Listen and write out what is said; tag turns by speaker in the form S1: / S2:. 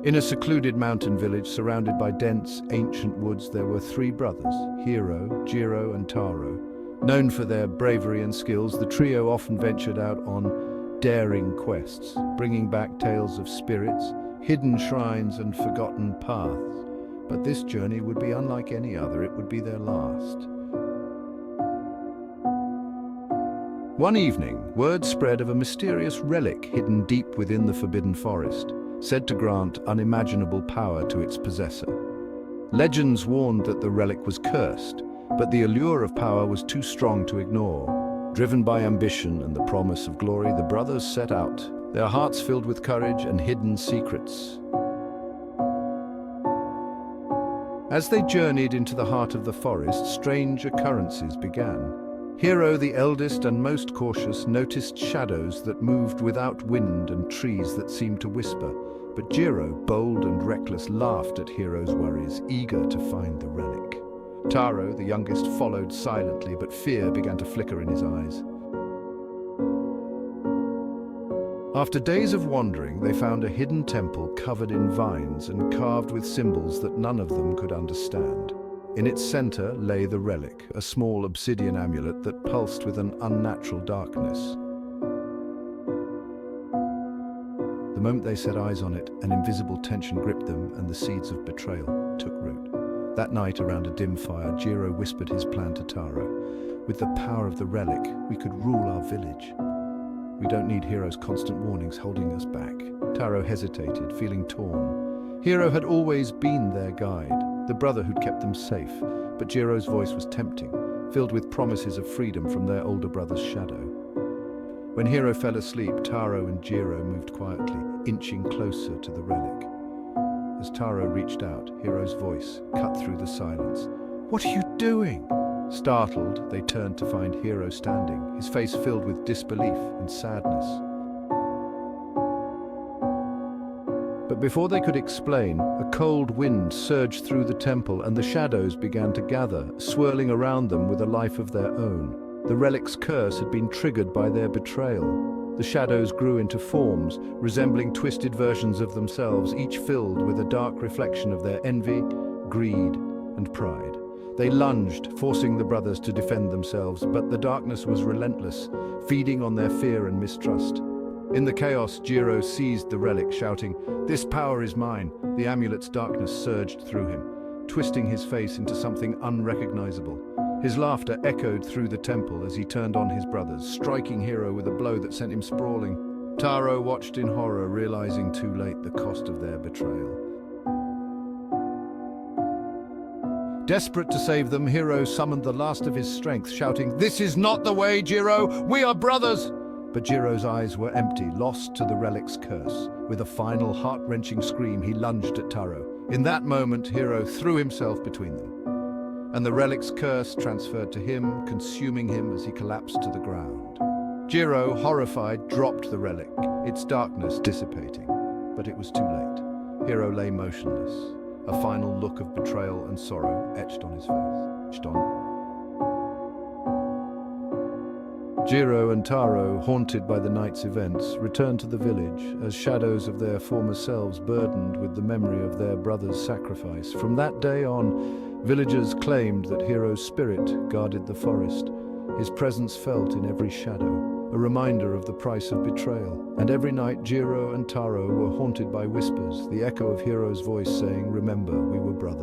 S1: In a secluded mountain village surrounded by dense, ancient woods, there were three brothers, Hero, Jiro, and Taro. Known for their bravery and skills, the trio often ventured out on daring quests, bringing back tales of spirits, hidden shrines, and forgotten paths. But this journey would be unlike any other. It would be their last. One evening, word spread of a mysterious relic hidden deep within the forbidden forest, said to grant unimaginable power to its possessor. Legends warned that the relic was cursed, but the allure of power was too strong to ignore. Driven by ambition and the promise of glory, the brothers set out, their hearts filled with courage and hidden secrets. As they journeyed into the heart of the forest, strange occurrences began. Hero, the eldest and most cautious, noticed shadows that moved without wind and trees that seemed to whisper. But Jiro, bold and reckless, laughed at Hero's worries, eager to find the relic. Taro, the youngest, followed silently, but fear began to flicker in his eyes. After days of wandering, they found a hidden temple covered in vines and carved with symbols that none of them could understand. In its center lay the relic, a small obsidian amulet that pulsed with an unnatural darkness. The moment they set eyes on it, an invisible tension gripped them and the seeds of betrayal took root. That night, around a dim fire, Jiro whispered his plan to Taro. With the power of the relic, we could rule our village. We don't need Hero's constant warnings holding us back. Taro hesitated, feeling torn. Hero had always been their guide, the brotherhood kept them safe, but Jiro's voice was tempting, filled with promises of freedom from their older brother's shadow. When Hero fell asleep, Taro and Jiro moved quietly, inching closer to the relic. As Taro reached out, Hero's voice cut through the silence. "What are you doing?" Startled, they turned to find Hero standing, his face filled with disbelief and sadness. But before they could explain, a cold wind surged through the temple and the shadows began to gather, swirling around them with a life of their own. The relic's curse had been triggered by their betrayal. The shadows grew into forms, resembling twisted versions of themselves, each filled with a dark reflection of their envy, greed, and pride. They lunged, forcing the brothers to defend themselves, but the darkness was relentless, feeding on their fear and mistrust. In the chaos, Jiro seized the relic, shouting, "This power is mine!" The amulet's darkness surged through him, twisting his face into something unrecognizable. His laughter echoed through the temple as he turned on his brothers, striking Hero with a blow that sent him sprawling. Taro watched in horror, realizing too late the cost of their betrayal. Desperate to save them, Hero summoned the last of his strength, shouting, "This is not the way, Jiro! We are brothers!" But Jiro's eyes were empty, lost to the relic's curse. With a final, heart-wrenching scream, he lunged at Taro. In that moment, Hero threw himself between them, and the relic's curse transferred to him, consuming him as he collapsed to the ground. Jiro, horrified, dropped the relic, its darkness dissipating. But it was too late. Hero lay motionless, a final look of betrayal and sorrow etched on his face. Jiro and Taro, haunted by the night's events, returned to the village as shadows of their former selves burdened with the memory of their brother's sacrifice. From that day on, villagers claimed that Hero's spirit guarded the forest, his presence felt in every shadow, a reminder of the price of betrayal. And every night, Jiro and Taro were haunted by whispers, the echo of Hero's voice saying, "Remember, we were brothers."